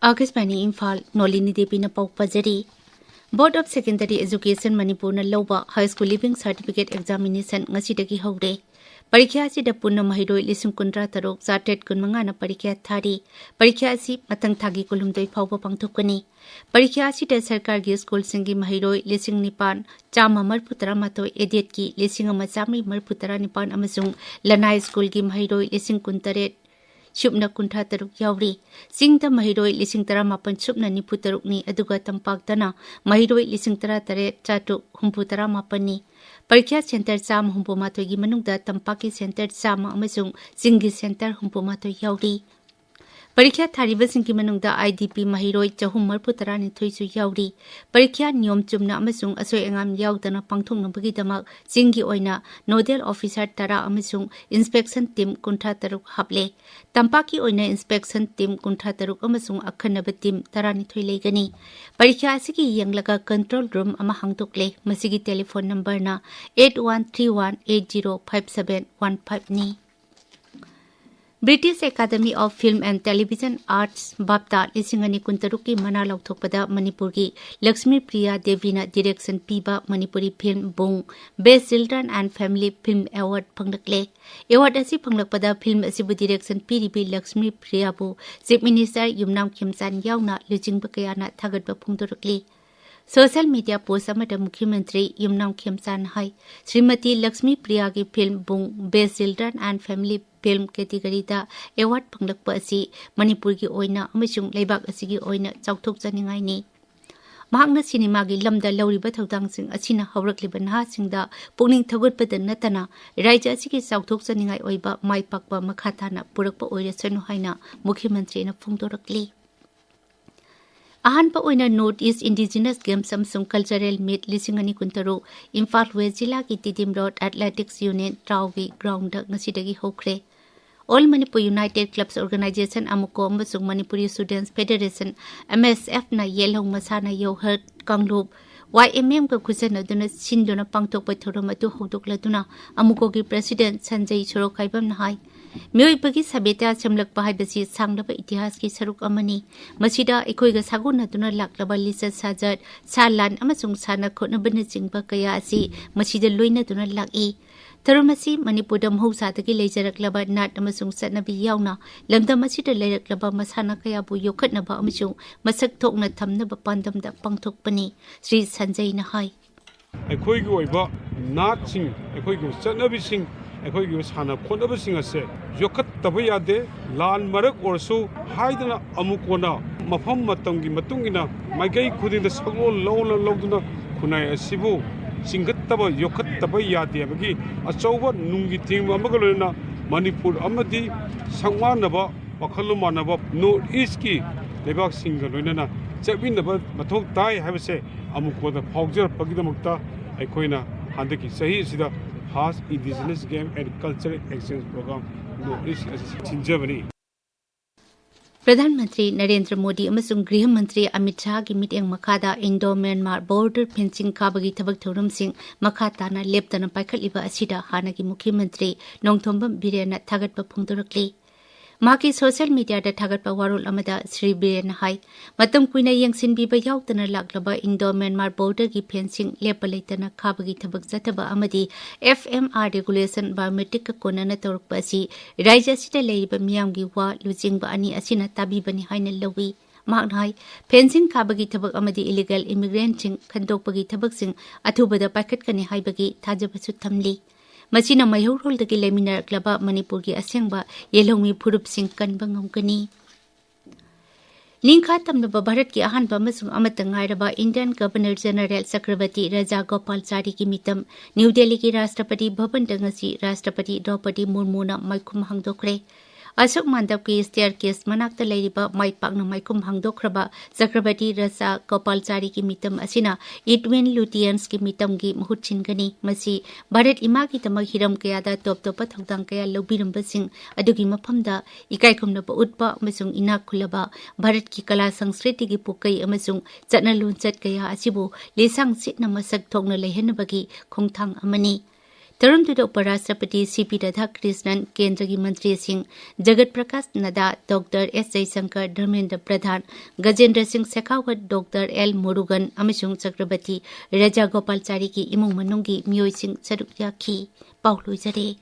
Augustani Imphal Nolini Devi na Paupajari. Board of Secondary Education Manipur na Loba High School Living Certificate Examination ngasidagi haude. Parikya si dapun na mahiroi lisung kundra tarok zatet kun mga na parikya thari. Parikya si matang thagi kulumdoi paupa pangtukani. Parikya si da sarkar gi school singi mahiroi lising nipan chama marputara matoi edit ki lising amachami marputara nipan amasung lanai school gi mahiroi lising kuntaret Shubna kuntra taruk yauri. Singta mahiroi lising tara mapan shubna nipu taruk ni aduga tampak dana mahiroi lising tara tare chatuk humpu tara mapan ni. Parikya center sama humpu matoi gi manungda tampaki center sama amasung singi center humpu matoi yauri. Parikya thariba singki manungda IDP mahiroi chahum marputara ni thoisu yauri. Parikya niyom chumna amasung asoi engam yaudana pangthong nambagi damak singi oina nodal officer tara amasung inspection team kuntra taruk haple. Tampaki oina inspection team kuntra taruk amasung akhanaba team tara ni thoi legani. Parikya asigi yanglaga control room ama hangtukle masigi telephone number na 8131805715 ni. British Academy of Film and Television Arts Bapta Lisingani Kuntaruki Mana Lautokpada Manipuri Lakshmi Priya Devina Direction Piba Manipuri Film Bung Best Children and Family Film Award Panglakle Award asi Panglakpada Film asibu Direction PDB Lakshmi Priya Bu Chief Minister Yumnam Khemchan Yauna Lujing Bakayana Thagatba Pungturukli Social media post amada Mukhyamantri Yumnam Khemchan Hai Srimati Lakshmi Priya ki film Bung Best Children and Family Film category da award panglakpa asi Manipur gi oina amasung leibak asigi oina chauthok chaningai ni mahakna cinema gi lamda lauriba thaudang sing asina hawrakliba na singda pungning thagutpada natana raija asigi chauthok chaningai oiba maipakpa makhathana purakpa oirasanu haina Mukhyamantri na phungdorakli Ahanpa oina North East Indigenous Games Samsung Cultural Meet Lisingani Kuntaro Imphal West Jilla ki Tidim Road Athletics Union Traugi Ground ngasidagi hokre All Manipur United Clubs Organization amuko amasung Manipuri Students Federation MSF na yelhong masana yohert kanglub YMM ka kusan aduna sindona pangtokpa thorom atu hodokladuna amuko gi President Sanjay Chorokaibam na hai Miyoi pagi sabeta chamlakpa haibasi sanglaba itihas ki saruk amani masida ikoiga saguna duna laklaba lisa sajat salan amasung sana khotnabana jingba kaya asi masida loina duna laki Taramasi Manipur mahusatagi leijaraklaba nat amasung satnabi yauna lamdam masida leiraklaba masana kaya bu yokhatnaba amasung masak thokna thamnaba pandamda pangthokpani Sri Sanjay na hai Ekoigi oiba natsing ekoigi satnabising ekoigi sana khotnabasing ase yokhattaba yade lan marak orsu haidana amukona mafam matamgi matungina magai khudinda sagol lawla lawduna kunai asibu Singattaba yokhattaba yade bagi achauba nungi team amagalona Manipur amadi sangmanaba wakhalumanaba North East ki lebak singa loinana chabinaba mathok tai habase amukoda phawjar pagidamakta aikoina handaki sahi sida has indigenous game and cultural exchange program North East chinjabani Pradhan Mantri Narendra Modi amasung Griha Mantri Amit Shah gi miteng makhada Indo-Myanmar border fencing kabagi thabak thorum sing makhatana leptana paikhatliba asida hanagi Mukhyamantri Nongthombam Birena thagatpa phungdorakli Maki social media da thagatpa warul amada Sri Birena hai matam kuina yangsin biba yautana laklaba Indo-Myanmar border gi fencing lepalaitana kabagi thabak jataba amadi FMR regulation biometric ka konana torukpa si raija sita leiba miyamgi wa lujingba ani asina tabibani haina lawi Magnai, fencing kabagi thabak amadi illegal immigrant sing khandokpagi thabak sing athubada paikhat kani haibagi thajabasu thamli Machina mayhurol dagi leminar klaba Manipur gi asyangba yelhongmi phurup sing kanba ngomkani Lingkha tamnaba Bharat ki ahanba amasung amata ngairaba Indian Governor General Chakrabarti Raja Gopalachari ki mitam New Delhi ki Rashtrapati Bhavan da ngasi Rashtrapati Draupadi Murmu na maikhum hangdokre Ashok Mandap ki staircase manakta leiriba maipakna maikhum hangdokraba Chakrabarti Raja Gopalachari ki mitam asina Edwin Lutyens ki mitam gi mahut chingani masi Bharat ima ki tamak hiram kaya da top topa thongdang kaya lobiramba sing adugi maphamda ikaikhumna ba utpa amasung inak khulaba Bharat ki kala sangskriti gi pukai amasung chatnalun chat kaya asibu lesang sitna masak thokna lehenabagi khongthang amani ꯊꯧꯔꯝꯗꯨꯗ उपराष्ट्रपति CP Radhakrishnan, केंद्र मंत्री Singh Jagat Prakash Nadda, doctor S Jaishankar, Dharmendra Pradhan, Gajendra Singh Shekhawat, doctor L Murugan अमसुंग चक्रवर्ती राजा गोपालचारी की इमुंग मनुंग की मियोय सिंह सरुक याखी। पाउ लोइजरे।